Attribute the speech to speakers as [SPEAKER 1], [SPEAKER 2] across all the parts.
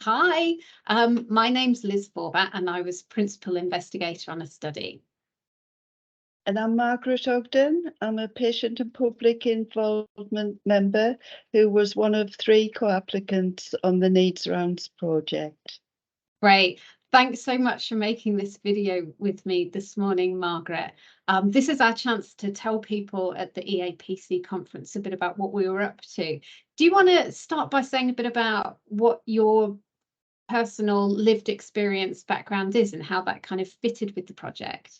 [SPEAKER 1] Hi, my name's Liz Forbat and I was principal investigator on a study.
[SPEAKER 2] And I'm Margaret Ogden. I'm a patient and public involvement member who was one of 3 co-applicants on the Needs Rounds project.
[SPEAKER 1] Great. Thanks so much for making this video with me this morning, Margaret. This is our chance to tell people at the EAPC conference a bit about what we were up to. Do you want to start by saying a bit about what your personal lived experience background is and how that kind of fitted with the project?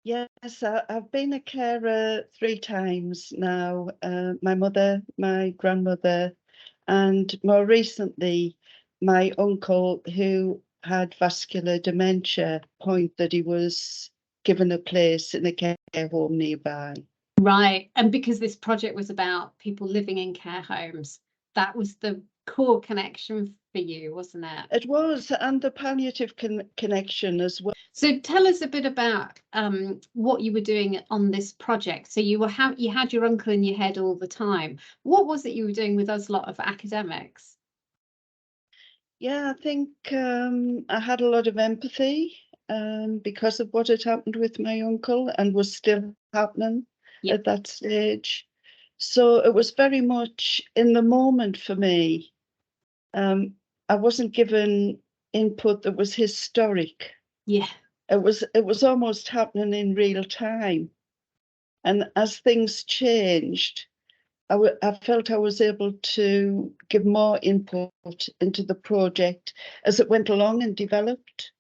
[SPEAKER 2] Yes, I've been a carer 3 times now. My mother, my grandmother, and more recently, my uncle who had vascular dementia, point that he was given a place in a care home nearby.
[SPEAKER 1] Right. And because this project was about people living in care homes, that was the core connection for you, wasn't it?
[SPEAKER 2] It was, and the palliative connection as well.
[SPEAKER 1] So tell us a bit about what you were doing on this project. So you had your uncle in your head all the time. What was it you were doing with us lot of academics?
[SPEAKER 2] Yeah, I think I had a lot of empathy because of what had happened with my uncle and was still happening at that stage. So it was very much in the moment for me. I wasn't given input that was historic.
[SPEAKER 1] Yeah.
[SPEAKER 2] It was almost happening in real time. And as things changed, I felt I was able to give more input into the project as it went along and developed.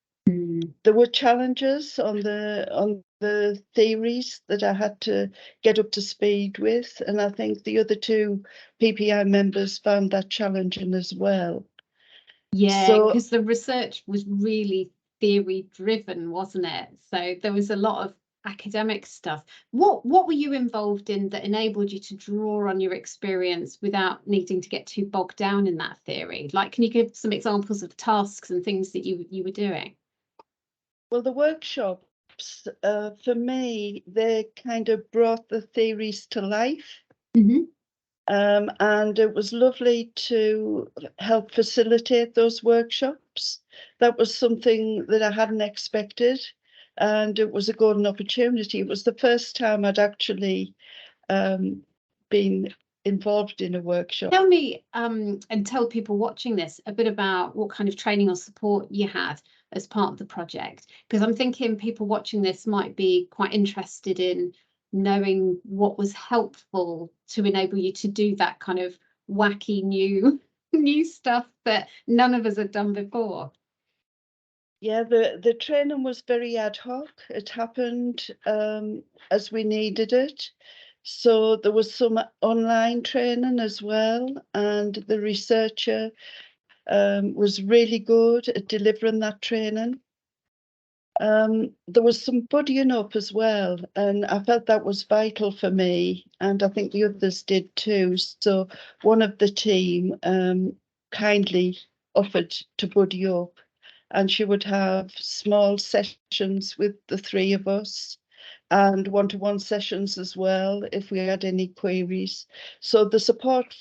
[SPEAKER 2] There were challenges on the theories that I had to get up to speed with, and I think the other 2 PPI members found that challenging as well.
[SPEAKER 1] Yeah, because the research was really theory driven, wasn't it? So there was a lot of academic stuff. What were you involved in that enabled you to draw on your experience without needing to get too bogged down in that theory? Like, can you give some examples of tasks and things that you were doing?
[SPEAKER 2] Well, the workshops, for me, they kind of brought the theories to life. And it was lovely to help facilitate those workshops. That was something that I hadn't expected, and it was a golden opportunity. It was the first time I'd actually been involved in a workshop.
[SPEAKER 1] Tell me, and tell people watching this a bit about what kind of training or support you had as part of the project, because I'm thinking people watching this might be quite interested in knowing what was helpful to enable you to do that kind of wacky new stuff that none of us had done before.
[SPEAKER 2] Yeah, the training was very ad hoc. It happened as we needed it. So there was some online training as well, and the researcher was really good at delivering that training. There was some buddying up as well, and I felt that was vital for me, and I think the others did too. So one of the team kindly offered to buddy up, and she would have small sessions with the 3 of us and one-to-one sessions as well if we had any queries. So the support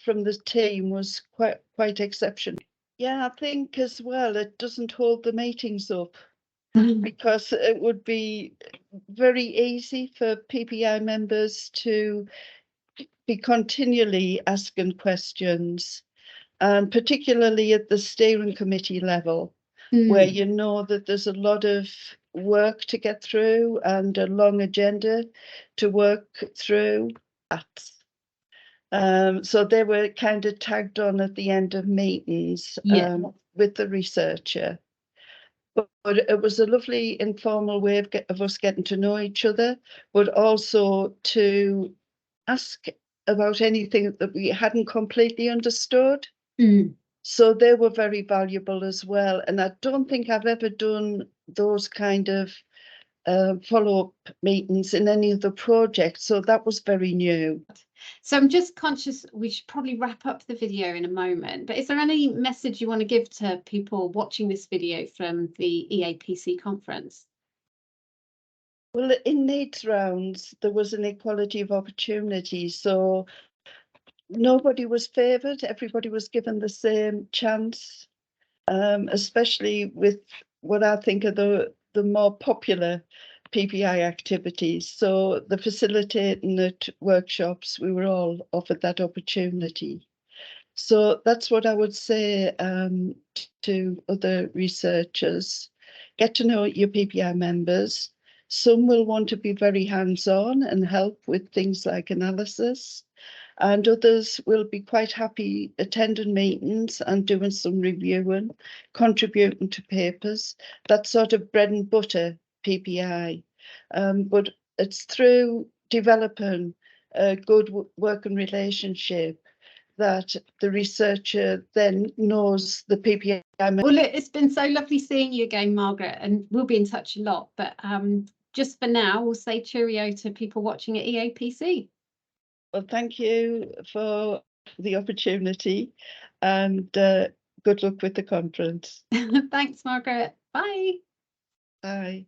[SPEAKER 2] from the team was quite exceptional. Yeah, I think as well it doesn't hold the meetings up, because it would be very easy for PPI members to be continually asking questions, and particularly at the steering committee level, where you know that there's a lot of work to get through and a long agenda to work through. So they were kind of tagged on at the end of meetings with the researcher. But it was a lovely informal way of us getting to know each other, but also to ask about anything that we hadn't completely understood. So they were very valuable as well. And I don't think I've ever done those kind of follow-up meetings in any of the projects. So that was very new.
[SPEAKER 1] So I'm just conscious we should probably wrap up the video in a moment, but is there any message you want to give to people watching this video from the EAPC conference?
[SPEAKER 2] Well, in Needs Rounds, there was an equality of opportunity. So nobody was favoured. Everybody was given the same chance, especially with what I think are the more popular PPI activities. So the facilitating at workshops, we were all offered that opportunity. So that's what I would say to other researchers. Get to know your PPI members. Some will want to be very hands-on and help with things like analysis, and others will be quite happy attending meetings and doing some reviewing, contributing to papers. That's sort of bread and butter PPI. But it's through developing a good working relationship that the researcher then knows the PPI.
[SPEAKER 1] Well, look, it's been so lovely seeing you again, Margaret, and we'll be in touch a lot. But just for now, we'll say cheerio to people watching at EAPC.
[SPEAKER 2] Well, thank you for the opportunity, and good luck with the conference.
[SPEAKER 1] Thanks, Margaret. Bye.
[SPEAKER 2] Bye.